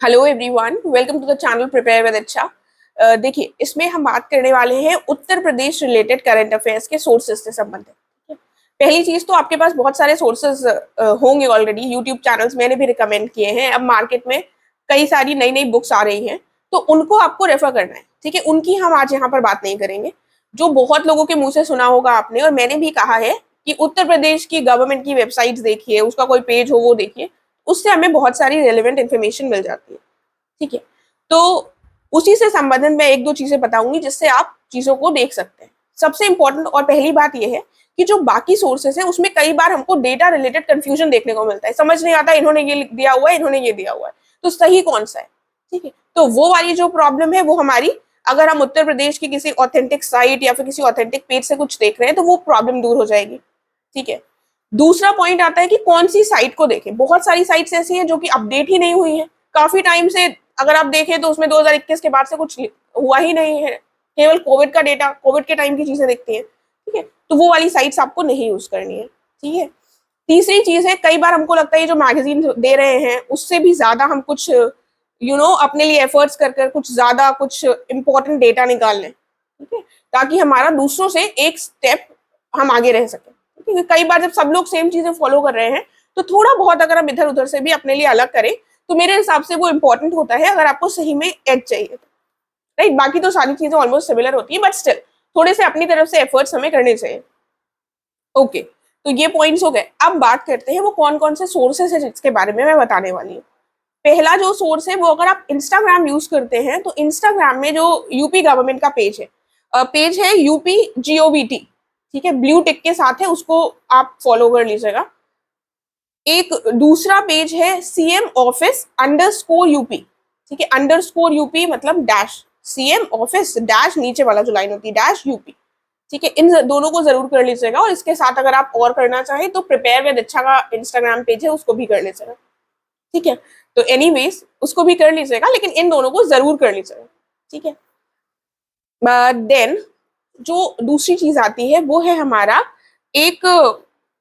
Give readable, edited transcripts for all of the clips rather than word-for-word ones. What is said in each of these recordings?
Hello everyone, welcome to the channel prepare with Ichchha. देखिए, इसमें हम बात करने वाले हैं Uttar Pradesh related current affairs के सोर्सेज से संबंधित। ठीक है? पहली चीज तो आपके पास बहुत सारे सोर्सेज होंगे ऑलरेडी, यूट्यूब चैनल्स मैंने भी रिकमेंड किए हैं। अब मार्केट में कई सारी नई नई बुक्स आ रही हैं, तो उनको आपको रेफर करना है। ठीक है, उनकी हम आज यहाँ पर बात नहीं करेंगे। जो बहुत लोगों के मुंह से सुना होगा आपने, और मैंने भी कहा है कि उत्तर प्रदेश की गवर्नमेंट की वेबसाइट्स देखिए, उसका कोई पेज हो वो देखिए, उससे हमें बहुत सारी रेलिवेंट इन्फॉर्मेशन मिल जाती है। ठीक है, तो उसी से संबंधित मैं एक दो चीजें बताऊंगी जिससे आप चीजों को देख सकते हैं। सबसे इंपॉर्टेंट और पहली बात यह है कि जो बाकी सोर्सेस हैं उसमें कई बार हमको डेटा रिलेटेड कंफ्यूजन देखने को मिलता है। समझ नहीं आता, इन्होंने ये दिया हुआ है, इन्होंने ये दिया हुआ है, तो सही कौन सा है। ठीक है, तो वो वाली जो प्रॉब्लम है वो हमारी, अगर हम उत्तर प्रदेश की किसी ऑथेंटिक साइट या फिर किसी ऑथेंटिक पेज से कुछ देख रहे हैं तो वो प्रॉब्लम दूर हो जाएगी। ठीक है, दूसरा पॉइंट आता है कि कौन सी साइट को देखें। बहुत सारी साइट्स ऐसी हैं जो कि अपडेट ही नहीं हुई है काफी टाइम से। अगर आप देखें तो उसमें 2021 के बाद से कुछ हुआ ही नहीं है, केवल कोविड का डेटा, कोविड के टाइम की चीजें दिखती हैं। ठीक है, तो वो वाली साइट्स आपको नहीं यूज करनी है। ठीक है, तीसरी चीज है, कई बार हमको लगता है ये जो मैगजीन दे रहे हैं उससे भी ज्यादा हम कुछ अपने लिए एफर्ट्स कर कर कुछ ज्यादा कुछ इंपॉर्टेंट डेटा निकाल लें। ठीक है, ताकि हमारा दूसरों से एक स्टेप हम आगे रह सकें। क्योंकि कई बार जब सब लोग सेम चीजें फॉलो कर रहे हैं तो थोड़ा बहुत अगर हम इधर उधर से भी अपने लिए अलग करें तो मेरे हिसाब से वो इंपॉर्टेंट होता है, अगर आपको सही में एज चाहिए तो। राइट, बाकी तो सारी चीजें ऑलमोस्ट सिमिलर होती है, बट स्टिल थोड़े से अपनी तरफ से एफर्ट्स हमें करने चाहिए। ओके, तो ये पॉइंट्स हो गए। अब बात करते हैं वो कौन कौन से सोर्सेस है जिसके बारे में मैं बताने वाली हूँ। पहला जो सोर्स है वो, अगर आप इंस्टाग्राम यूज करते हैं तो इंस्टाग्राम में जो यूपी गवर्नमेंट का पेज है यूपी GOVT। ठीक है, ब्लू टिक के साथ है, उसको आप फॉलो कर लीजिएगा। एक दूसरा पेज है CM ऑफिस _UP। ठीक है, _UP मतलब डैश, CM ऑफिस डैश, नीचे वाला जो लाइन होती है डैश UP। ठीक है, इन दोनों को जरूर कर लीजिएगा। और इसके साथ अगर आप और करना चाहें तो प्रिपेयर विद अच्छा का इंस्टाग्राम पेज है, उसको भी कर लीजिएगा। ठीक है, तो एनीवेज उसको भी कर लीजिएगा, लेकिन इन दोनों को जरूर कर लीजिएगा। ठीक है, देन जो दूसरी चीज आती है वो है हमारा एक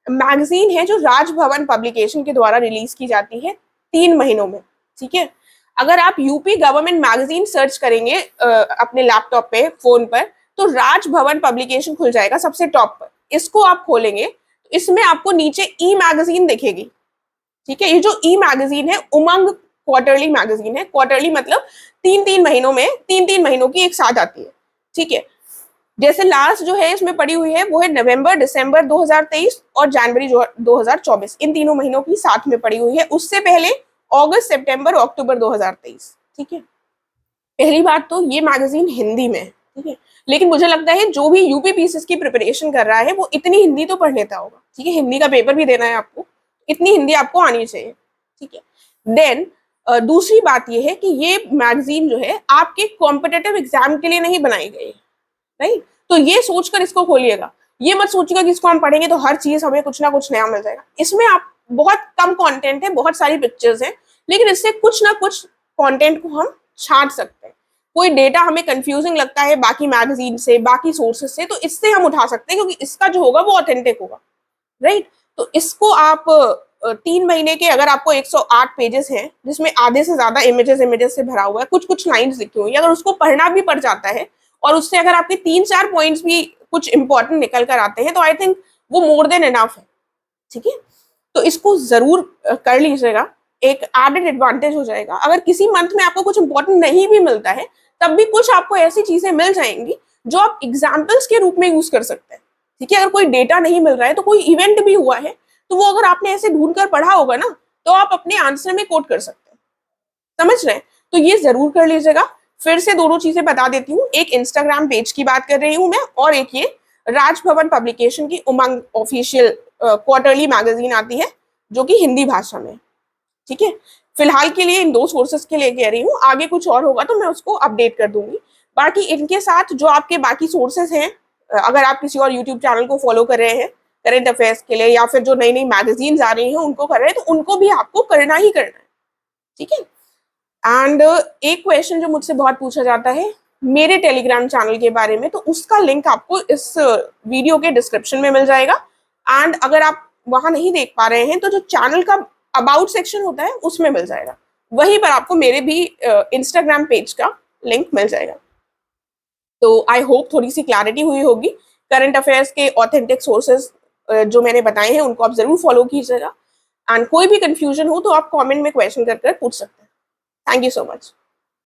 मैगजीन है जो राजभवन पब्लिकेशन के द्वारा रिलीज की जाती है 3 महीनों में। ठीक है, अगर आप यूपी गवर्नमेंट मैगजीन सर्च करेंगे अपने लैपटॉप पे, फोन पर, तो राजभवन पब्लिकेशन खुल जाएगा सबसे टॉप पर। इसको आप खोलेंगे तो इसमें आपको नीचे ई मैगजीन दिखेगी। ठीक है, ये जो ई मैगजीन है उमंग क्वार्टरली मैगजीन है। क्वार्टरली मतलब 3 3 महीनों में 3 3 महीनों की एक साथ आती है। ठीक है, जैसे लास्ट जो है इसमें पड़ी हुई है वो है नवंबर दिसंबर 2023 और जनवरी 2024, इन 3 महीनों की साथ में पड़ी हुई है। उससे पहले अगस्त सितंबर अक्टूबर 2023। ठीक है, पहली बात तो ये मैगजीन हिंदी में है। ठीक है, लेकिन मुझे लगता है जो भी यूपीपीसीएस की प्रिपरेशन कर रहा है वो इतनी हिंदी तो पढ़ लेता होगा। ठीक है, हिंदी का पेपर भी देना है आपको, इतनी हिंदी आपको आनी चाहिए। ठीक है, देन दूसरी बात ये है कि ये मैगजीन जो है आपके कॉम्पिटेटिव एग्जाम के लिए नहीं बनाई गई है। राइट, तो ये सोचकर इसको खोलिएगा। ये मत सोचिएगा कि इसको हम पढ़ेंगे तो हर चीज हमें कुछ ना कुछ नया मिल जाएगा। इसमें आप बहुत कम कंटेंट है, बहुत सारी पिक्चर्स हैं, लेकिन इससे कुछ ना कुछ कंटेंट को हम छांट सकते हैं। कोई डेटा हमें कंफ्यूजिंग लगता है बाकी मैगजीन से, बाकी सोर्सेस से, तो इससे हम उठा सकते हैं, क्योंकि इसका जो होगा वो ऑथेंटिक होगा। राइट, तो इसको आप 3 महीने के, अगर आपको 108 पेजेस हैं जिसमें आधे से ज्यादा इमेजेस से भरा हुआ है, कुछ कुछ लाइंस लिखी हुई है, अगर उसको पढ़ना भी पड़ जाता है और उससे अगर आपके 3 4 पॉइंट्स भी कुछ इंपॉर्टेंट निकल कर आते हैं तो आई थिंक वो मोर देन इनफ है। ठीक है, तो इसको जरूर कर लीजिएगा, एक एडेड एडवांटेज हो जाएगा। अगर किसी मंथ में आपको कुछ इंपॉर्टेंट नहीं भी मिलता है तब भी कुछ आपको ऐसी चीजें मिल जाएंगी जो आप एग्जाम्पल्स के रूप में यूज कर सकते हैं। ठीक है, अगर कोई डेटा नहीं मिल रहा है तो कोई इवेंट भी हुआ है तो वो अगर आपने ऐसे ढूंढ कर पढ़ा होगा ना तो आप अपने आंसर में कोट कर सकते हैं। समझ रहे हैं, तो ये जरूर कर लीजिएगा। फिर से दोनों चीजें बता देती हूँ, एक इंस्टाग्राम पेज की बात कर रही हूँ मैं, और एक ये राजभवन पब्लिकेशन की उमंग ऑफिशियल क्वार्टरली मैगजीन आती है जो कि हिंदी भाषा में। ठीक है, फिलहाल के लिए इन दो सोर्सेस के लिए कह रही हूँ, आगे कुछ और होगा तो मैं उसको अपडेट कर दूंगी। बाकी इनके साथ जो आपके बाकी सोर्सेस हैं, अगर आप किसी और यूट्यूब चैनल को फॉलो कर रहे हैं करंट अफेयर्स के लिए, या फिर जो नई नई मैगजीन्स आ रही हैं उनको कर रहे हैं, तो उनको भी आपको करना ही करना है। ठीक है, एंड एक क्वेश्चन जो मुझसे बहुत पूछा जाता है मेरे टेलीग्राम चैनल के बारे में, तो उसका लिंक आपको इस वीडियो के डिस्क्रिप्शन में मिल जाएगा। एंड अगर आप वहां नहीं देख पा रहे हैं तो जो चैनल का अबाउट सेक्शन होता है उसमें मिल जाएगा, वहीं पर आपको मेरे भी इंस्टाग्राम पेज का लिंक मिल जाएगा। तो आई होप थोड़ी सी क्लैरिटी हुई होगी। करंट अफेयर्स के ऑथेंटिक सोर्सेज जो मैंने बताए हैं उनको आप जरूर फॉलो कीजिएगा। एंड कोई भी कंफ्यूजन हो तो आप कमेंट में क्वेश्चन कर पूछ सकते हैं। Thank you so much.